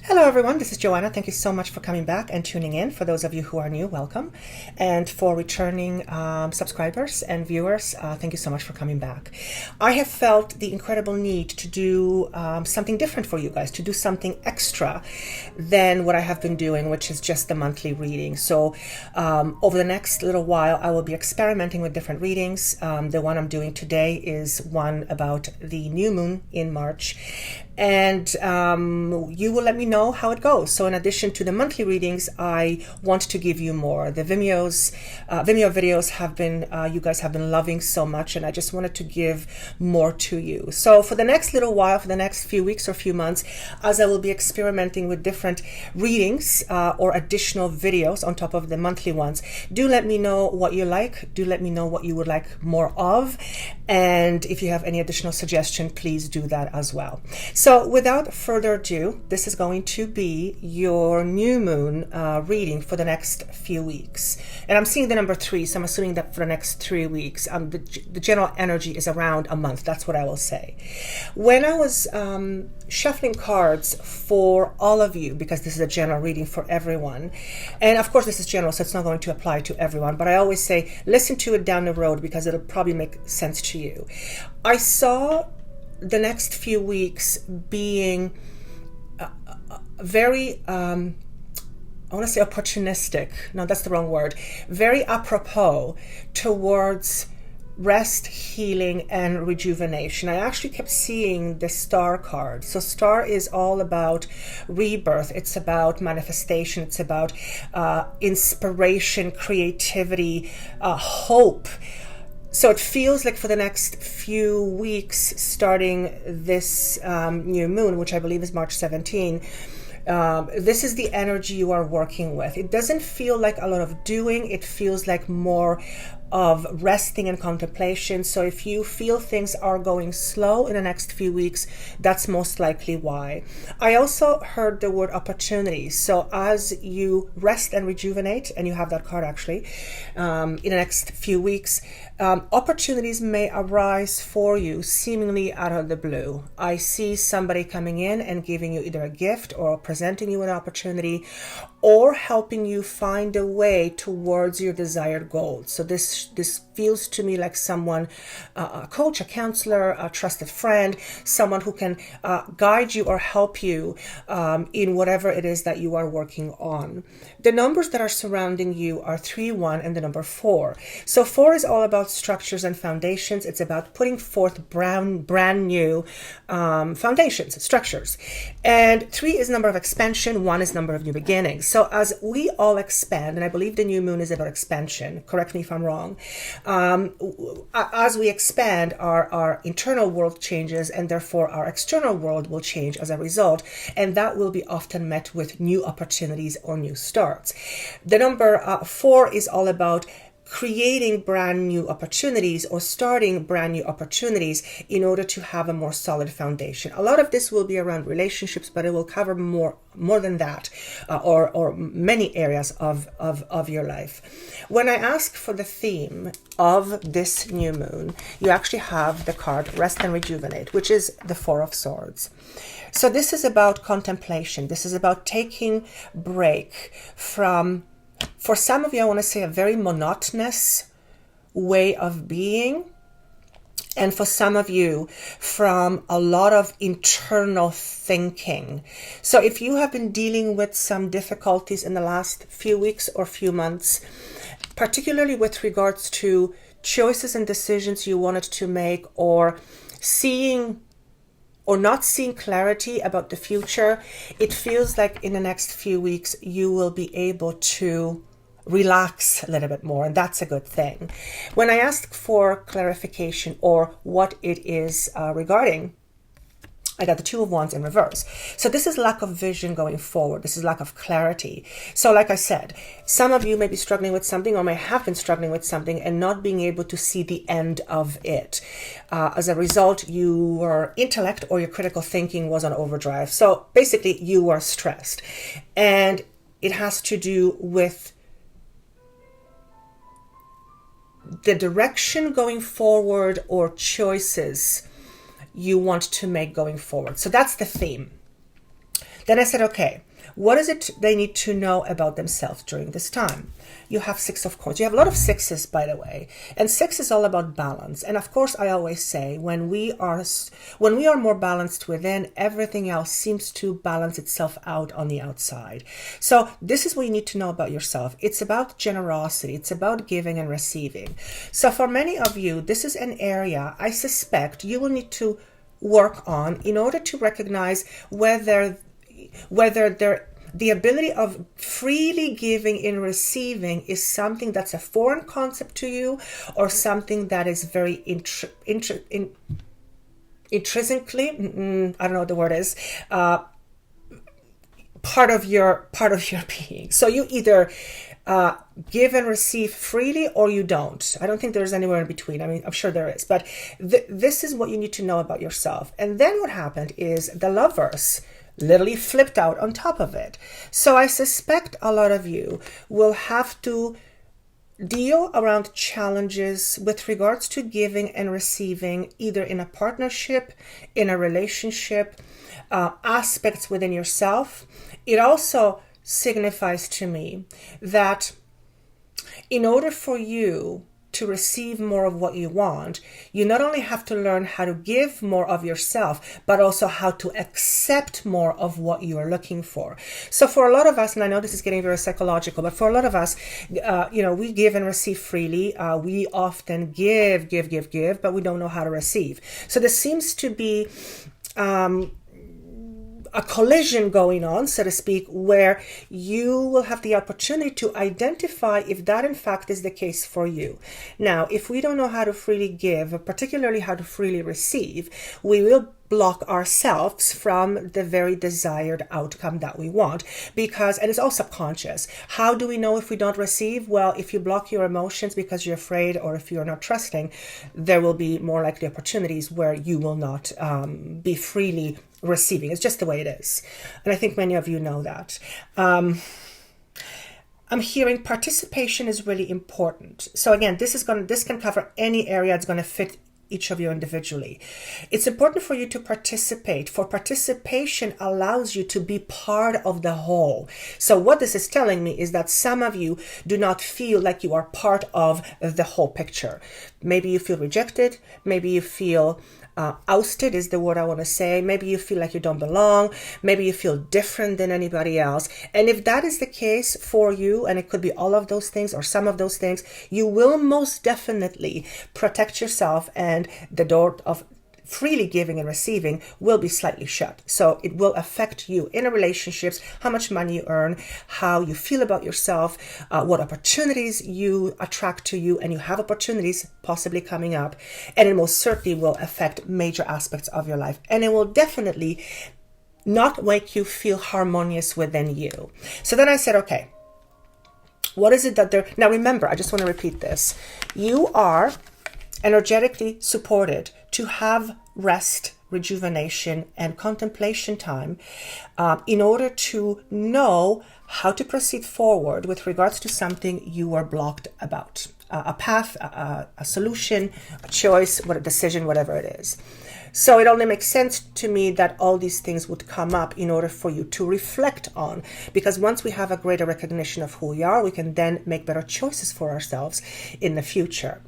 Hello everyone, this is Joanna. Thank you so much for coming back and tuning in. For those of you who are new, welcome. And for returning subscribers and viewers, thank you so much for coming back. I have felt the incredible need to do something different for you guys, to do something extra than what I have been doing, which is just the monthly reading. So over the next little while, I will be experimenting with different readings. The one I'm doing today is one about the new moon in March. And you will let me know how it goes. So in addition to the monthly readings, I want to give you more. The Vimeo videos have been, you guys have been loving so much, and I just wanted to give more to you. So for the next little while, for the next few weeks or few months, as I will be experimenting with different readings or additional videos on top of the monthly ones, do let me know what you like. Do let me know what you would like more of. And if you have any additional suggestion, please do that as well. So without further ado, this is going to be your new moon reading for the next few weeks. And I'm seeing the number 3, so I'm assuming that for the next 3 weeks, the general energy is around a month. That's what I will say. When I was shuffling cards for all of you, because this is a general reading for everyone, and of course this is general, so it's not going to apply to everyone, but I always say listen to it down the road because it'll probably make sense to you. I saw the next few weeks being very, I want to say opportunistic. No, that's the wrong word. Very apropos towards rest, healing, and rejuvenation. I actually kept seeing the star card. So star is all about rebirth. It's about manifestation. It's about inspiration, creativity, hope. So it feels like for the next few weeks, starting this new moon, which I believe is March 17, this is the energy you are working with. It doesn't feel like a lot of doing. It feels like more of resting and contemplation. So if you feel things are going slow in the next few weeks, that's most likely why. I also heard the word opportunity. So as you rest and rejuvenate, and you have that card actually, in the next few weeks, opportunities may arise for you seemingly out of the blue. I see somebody coming in and giving you either a gift or presenting you an opportunity or helping you find a way towards your desired goals. So this feels to me like someone, a coach, a counselor, a trusted friend, someone who can guide you or help you in whatever it is that you are working on. The numbers that are surrounding you are 3, 1, and the number 4. So 4 is all about structures and foundations. It's about putting forth brand new foundations, structures. And 3 is number of expansion, 1 is number of new beginnings. So as we all expand, and I believe the new moon is about expansion, correct me if I'm wrong, as we expand, our internal world changes, and therefore our external world will change as a result, and that will be often met with new opportunities or new starts. The number 4 is all about creating brand new opportunities or starting brand new opportunities in order to have a more solid foundation. A lot of this will be around relationships, but it will cover more than that, or many areas of your life. When I ask for the theme of this new moon, you actually have the card Rest and Rejuvenate, which is the 4 of Swords. So this is about contemplation. This is about taking break from, for some of you, I want to say a very monotonous way of being. And for some of you, from a lot of internal thinking. So if you have been dealing with some difficulties in the last few weeks or few months, particularly with regards to choices and decisions you wanted to make, or seeing or not seeing clarity about the future, it feels like in the next few weeks you will be able to relax a little bit more, and that's a good thing. When I ask for clarification or what it is regarding, I got the 2 of Wands in reverse. So this is lack of vision going forward. This is lack of clarity. So like I said, some of you may be struggling with something or may have been struggling with something and not being able to see the end of it. As a result, your intellect or your critical thinking was on overdrive. So basically you are stressed, and it has to do with the direction going forward or choices you want to make going forward. So that's the theme. Then I said, okay, what is it they need to know about themselves during this time? You have 6 of course. You have a lot of 6s, by the way. And 6 is all about balance. And of course, I always say when we are more balanced within, everything else seems to balance itself out on the outside. So this is what you need to know about yourself. It's about generosity. It's about giving and receiving. So for many of you, this is an area I suspect you will need to work on in order to recognize whether the ability of freely giving and receiving is something that's a foreign concept to you, or something that is very intrinsically, I don't know what the word is, part of your being. So you either give and receive freely, or you don't. I don't think there's anywhere in between. I mean, I'm sure there is, but this is what you need to know about yourself. And then what happened is the Lovers literally flipped out on top of it. So I suspect a lot of you will have to deal around challenges with regards to giving and receiving, either in a partnership, in a relationship, aspects within yourself. It also signifies to me that in order for you to receive more of what you want, you not only have to learn how to give more of yourself, but also how to accept more of what you are looking for. So for a lot of us, and I know this is getting very psychological, but for a lot of us, we give and receive freely. We often give, but we don't know how to receive. So there seems to be a collision going on, so to speak, where you will have the opportunity to identify if that in fact is the case for you. Now, if we don't know how to freely give, particularly how to freely receive, we will block ourselves from the very desired outcome that we want, because, and it's all subconscious. How do we know if we don't receive? Well, if you block your emotions because you're afraid, or if you're not trusting, there will be more likely opportunities where you will not be freely receiving. It's just the way it is. And I think many of you know that. I'm hearing participation is really important. So again, this can cover any area. It's going to fit each of you individually. It's important for you to participate, for participation allows you to be part of the whole. So what this is telling me is that some of you do not feel like you are part of the whole picture. Maybe you feel rejected. Maybe you feel ousted is the word I want to say. Maybe you feel like you don't belong. Maybe you feel different than anybody else. And if that is the case for you, and it could be all of those things or some of those things, you will most definitely protect yourself, and the door of freely giving and receiving will be slightly shut. So it will affect you in relationships, how much money you earn, how you feel about yourself, what opportunities you attract to you, and you have opportunities possibly coming up. And it most certainly will affect major aspects of your life. And it will definitely not make you feel harmonious within you. So then I said, okay, what is it that they're... Now remember, I just want to repeat this. You are energetically supported to have rest, rejuvenation, and contemplation time in order to know how to proceed forward with regards to something you are blocked about. A path, a solution, a choice, a decision, whatever it is. So it only makes sense to me that all these things would come up in order for you to reflect on, because once we have a greater recognition of who we are, we can then make better choices for ourselves in the future.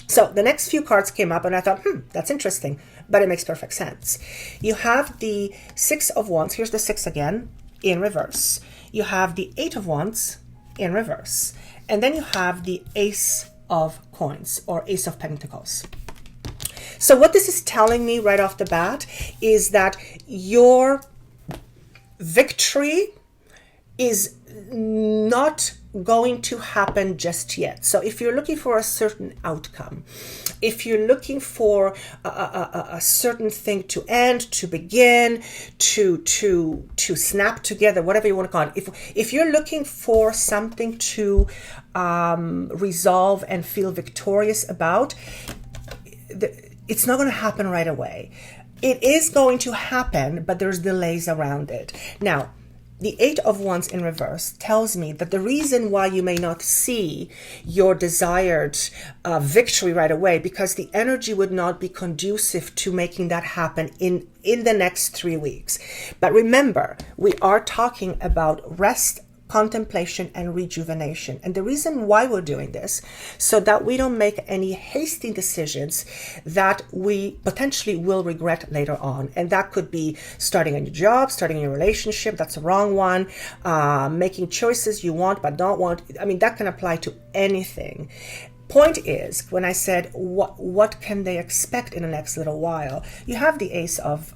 So the next few cards came up and I thought, that's interesting, but it makes perfect sense. You have the 6 of Wands. Here's the 6 again in reverse. You have the 8 of Wands in reverse. And then you have the Ace of Coins, or Ace of Pentacles. So what this is telling me right off the bat is that your victory is not going to happen just yet. So if you're looking for a certain outcome, if you're looking for a certain thing to end, to begin, to snap together, whatever you want to call it, if you're looking for something to resolve and feel victorious about, it's not going to happen right away. It is going to happen, but there's delays around it. Now, the Eight of Wands in reverse tells me that the reason why you may not see your desired victory right away, because the energy would not be conducive to making that happen in the next 3 weeks. But remember, we are talking about rest, contemplation, and rejuvenation. And the reason why we're doing this, so that we don't make any hasty decisions that we potentially will regret later on. And that could be starting a new job, starting a new relationship, that's the wrong one, making choices you want but don't want. I mean, that can apply to anything. Point is, when I said what can they expect in the next little while, you have the Ace of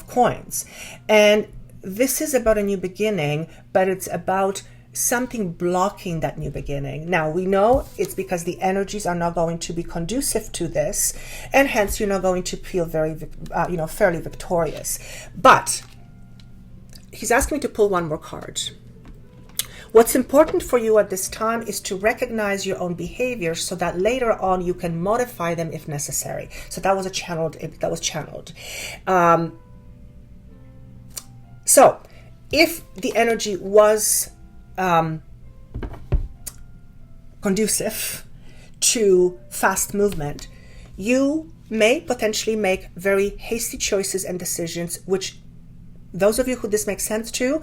coins. And this is about a new beginning, but it's about something blocking that new beginning. Now, we know it's because the energies are not going to be conducive to this, and hence you're not going to feel very, fairly victorious. But he's asking me to pull one more card. What's important for you at this time is to recognize your own behaviors so that later on you can modify them if necessary. So that was channeled. So, if the energy was conducive to fast movement, you may potentially make very hasty choices and decisions, which those of you who this makes sense to,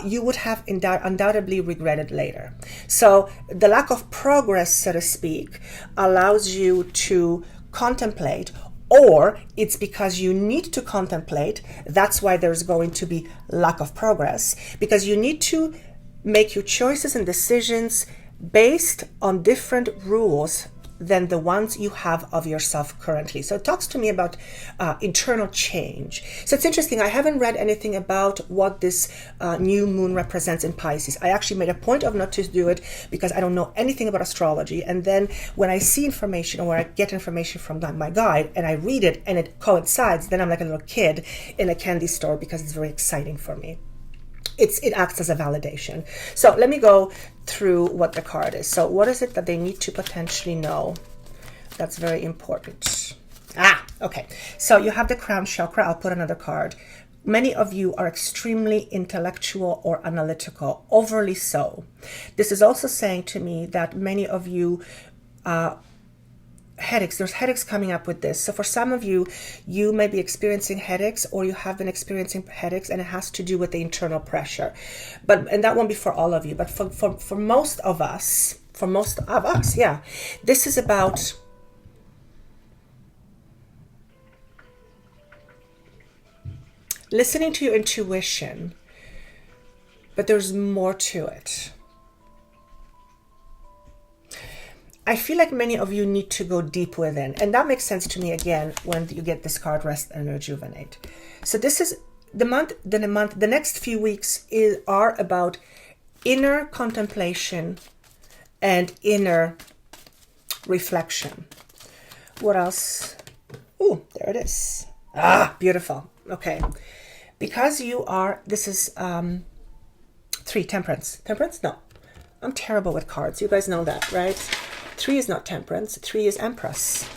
you would have undoubtedly regretted later. So the lack of progress, so to speak, allows you to contemplate, or it's because you need to contemplate. That's why there's going to be lack of progress, because you need to make your choices and decisions based on different rules than the ones you have of yourself currently. So it talks to me about internal change. So it's interesting. I haven't read anything about what this new moon represents in Pisces. I actually made a point of not to do it because I don't know anything about astrology. And then when I see information, or I get information from my guide and I read it and it coincides, then I'm like a little kid in a candy store because it's very exciting for me. It acts as a validation. So let me go through what the card is. So what is it that they need to potentially know? That's very important. Okay. So you have the crown chakra. I'll put another card. Many of you are extremely intellectual or analytical, overly so. This is also saying to me that many of you there's headaches coming up with this. So for some of you, you may be experiencing headaches, or you have been experiencing headaches, and it has to do with the internal pressure. And that won't be for all of you, but for most of us, yeah, this is about listening to your intuition, but there's more to it. I feel like many of you need to go deep within, and that makes sense to me again when you get this card, rest and rejuvenate. So this is the next few weeks are about inner contemplation and inner reflection. What else? Oh, there it is. Beautiful. Okay. Because this is 3, temperance. Temperance? No. I'm terrible with cards. You guys know that, right? 3 is not temperance. 3 is empress.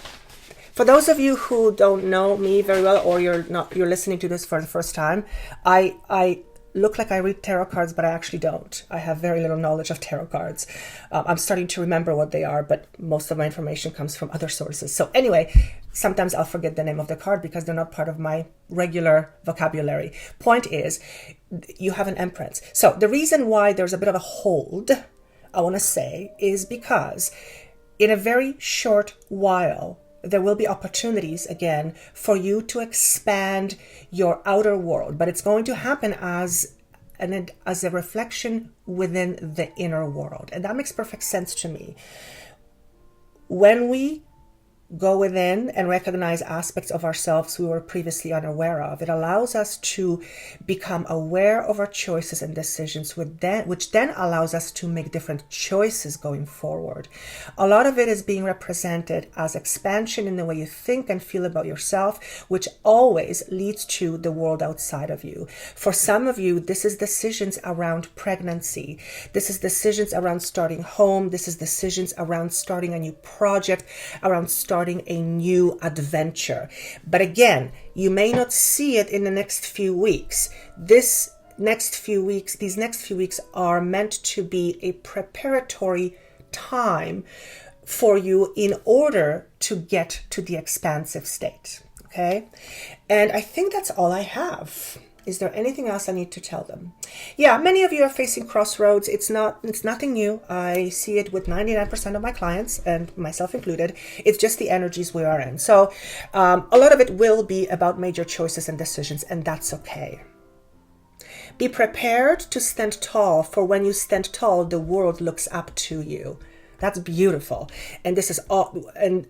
For those of you who don't know me very well, or you're listening to this for the first time, I look like I read tarot cards, but I actually don't. I have very little knowledge of tarot cards. I'm starting to remember what they are, but most of my information comes from other sources. So anyway, sometimes I'll forget the name of the card because they're not part of my regular vocabulary. Point is, you have an empress. So the reason why there's a bit of a hold, I want to say, is because in a very short while, there will be opportunities again for you to expand your outer world, but it's going to happen as a reflection within the inner world. And that makes perfect sense to me. When we go within and recognize aspects of ourselves we were previously unaware of, it allows us to become aware of our choices and decisions, which then allows us to make different choices going forward. A lot of it is being represented as expansion in the way you think and feel about yourself, which always leads to the world outside of you. For some of you, this is decisions around pregnancy. This is decisions around starting home. This is decisions around starting a new project, around starting a new adventure. But again, you may not see it in the next few weeks. This these next few weeks are meant to be a preparatory time for you in order to get to the expansive state. Okay. And I think that's all I have. Is there anything else I need to tell them? Yeah, many of you are facing crossroads. It's nothing new. I see it with 99% of my clients, and myself included. It's just the energies we are in. So a lot of it will be about major choices and decisions, and that's okay. Be prepared to stand tall, for when you stand tall, the world looks up to you. That's beautiful. And this is all. And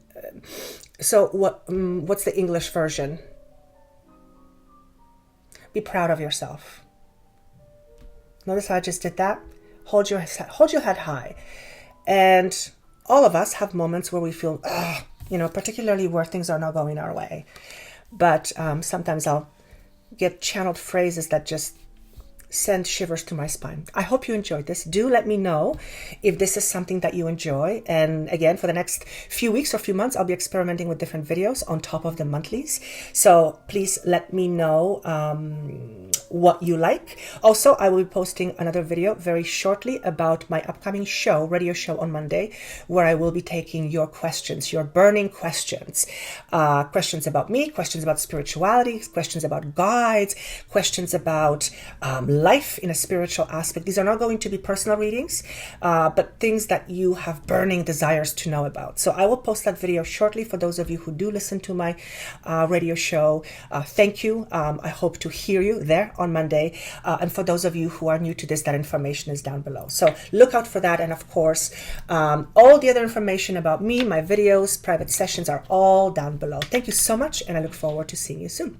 so what's the English version? Be proud of yourself. Notice how I just did that? Hold your head high. And all of us have moments where we feel, particularly where things are not going our way. But sometimes I'll get channeled phrases that just send shivers to my spine. I hope you enjoyed this. Do let me know if this is something that you enjoy. And again, for the next few weeks or few months, I'll be experimenting with different videos on top of the monthlies. So please let me know what you like. Also, I will be posting another video very shortly about my upcoming radio show on Monday, where I will be taking your questions, your burning questions, questions about me, questions about spirituality, questions about guides, questions about life in a spiritual aspect. These are not going to be personal readings, but things that you have burning desires to know about. So I will post that video shortly for those of you who do listen to my radio show. Thank you. I hope to hear you there on Monday. And for those of you who are new to this, that information is down below. So look out for that. And of course, all the other information about me, my videos, private sessions are all down below. Thank you so much. And I look forward to seeing you soon.